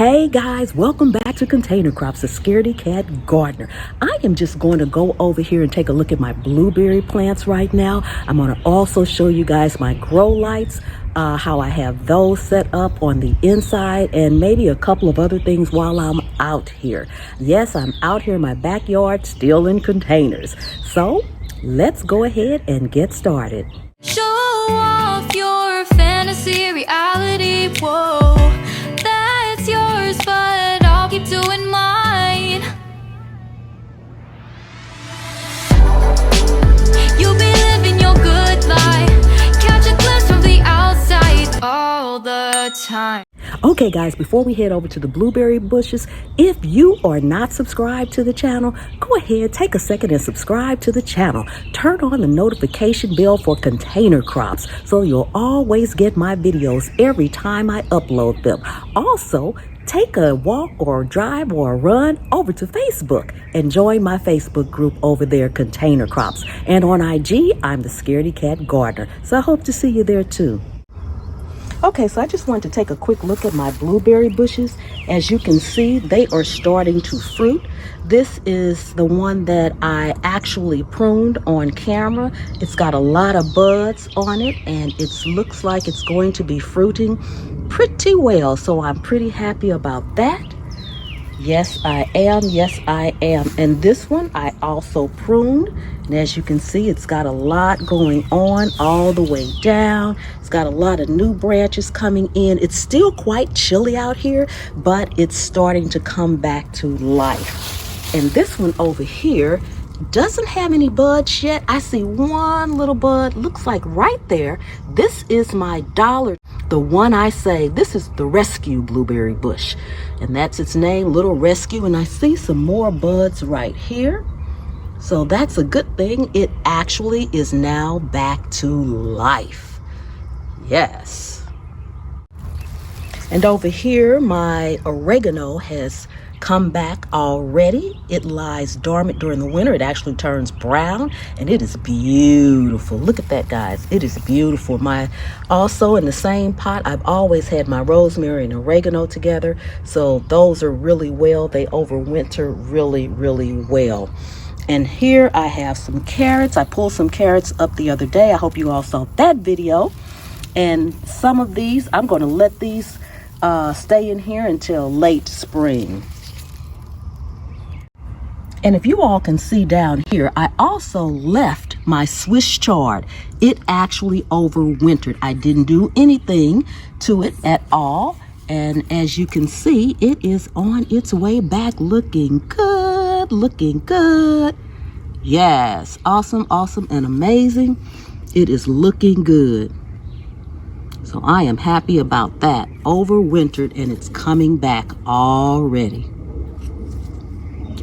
Hey guys, welcome back to Container Crops, the Scaredy Cat Gardener. I am just going to go over here and take a look at my blueberry plants right now. I'm going to also show you guys my grow lights, how I have those set up on the inside, and maybe a couple of other things while I'm out here. Yes, I'm out here in my backyard, still in containers. So let's go ahead and get started. Show off your fantasy reality, whoa, that's yours, but I'll keep doing mine. You'll be living your good life, catch a glimpse from the outside all the time. Okay guys, before we head over to the blueberry bushes, if you are not subscribed to the channel, go ahead, take a second and subscribe to the channel. Turn on the notification bell for Container Crops so you'll always get my videos every time I upload them. Also, take a walk or drive or a run over to Facebook and join my Facebook group over there, Container Crops. And on IG, I'm the Scaredy Cat Gardener. So I hope to see you there too. Okay, so I just wanted to take a quick look at my blueberry bushes. As you can see, they are starting to fruit. This is the one that I actually pruned on camera. It's got a lot of buds on it, and it looks like it's going to be fruiting pretty well. So I'm pretty happy about that. Yes, I am. Yes, I am. And this one I also pruned. And as you can see, it's got a lot going on all the way down. It's got a lot of new branches coming in. It's still quite chilly out here, but it's starting to come back to life. And this one over here doesn't have any buds yet. I see one little bud, looks like right there. This is my dollar. The one I say, this is the rescue blueberry bush. And that's its name, Little Rescue. And I see some more buds right here. So that's a good thing. It actually is now back to life. Yes. And over here, my oregano has come back already. It lies dormant during the winter. It actually turns brown, and it is beautiful. Look at that, guys. It is beautiful. Also in the same pot, I've always had my rosemary and oregano together. So those are really well. They overwinter really, really well. And here I have some carrots. I pulled some carrots up the other day. I hope you all saw that video. And some of these, I'm going to let these stay in here until late spring. And if you all can see down here, I also left my Swiss chard. It actually overwintered. I didn't do anything to it at all. And as you can see, it is on its way back looking good, looking good. Yes, awesome, awesome, and amazing. It is looking good. So I am happy about that. Overwintered, and it's coming back already.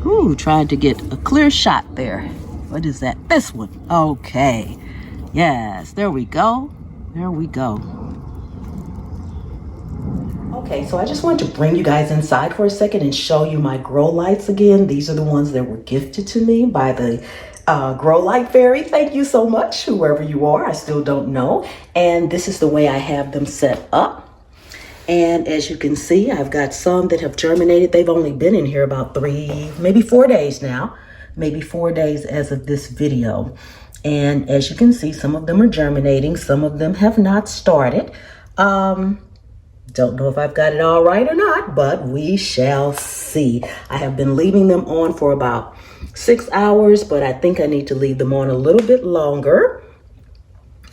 Ooh, trying to get a clear shot there. What is that? This one. Okay. Yes, there we go. There we go. Okay, so I just wanted to bring you guys inside for a second and show you my grow lights again. These are the ones that were gifted to me by the grow light fairy. Thank you so much, whoever you are. I still don't know. And this is the way I have them set up. And as you can see, I've got some that have germinated. They've only been in here about 3, maybe 4 days now. Maybe 4 days as of this video. And as you can see, some of them are germinating. Some of them have not started. Don't know if I've got it all right or not, but we shall see. I have been leaving them on for about 6 hours, but I think I need to leave them on a little bit longer.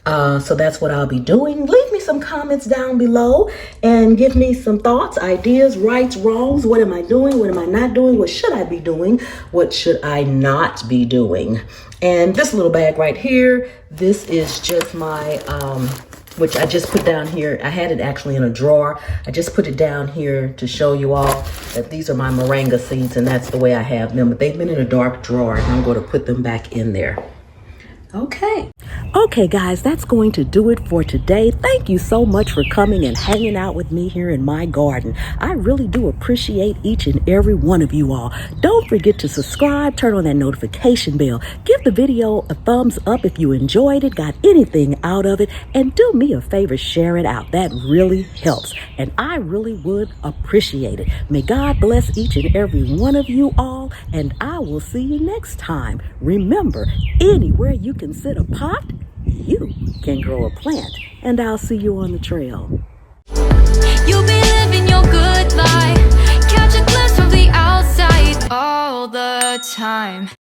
So that's what I'll be doing. Leave me some comments down below and give me some thoughts, ideas, rights, wrongs. What am I doing? What am I not doing? What should I be doing? What should I not be doing? And this little bag right here, this is just my, which I just put down here. I had it actually in a drawer. I just put it down here to show you all that these are my moringa seeds, and that's the way I have them. But they've been in a dark drawer, and I'm going to put them back in there. Okay. Okay, guys, that's going to do it for today. Thank you so much for coming and hanging out with me here in my garden. I really do appreciate each and every one of you all. Don't forget to subscribe, turn on that notification bell, give the video a thumbs up if you enjoyed it, got anything out of it, and do me a favor, share it out. That really helps, and I really would appreciate it. May God bless each and every one of you all, and I will see you next time. Remember, anywhere you can sit a pot, you can grow a plant, and I'll see you on the trail. You'll be living your good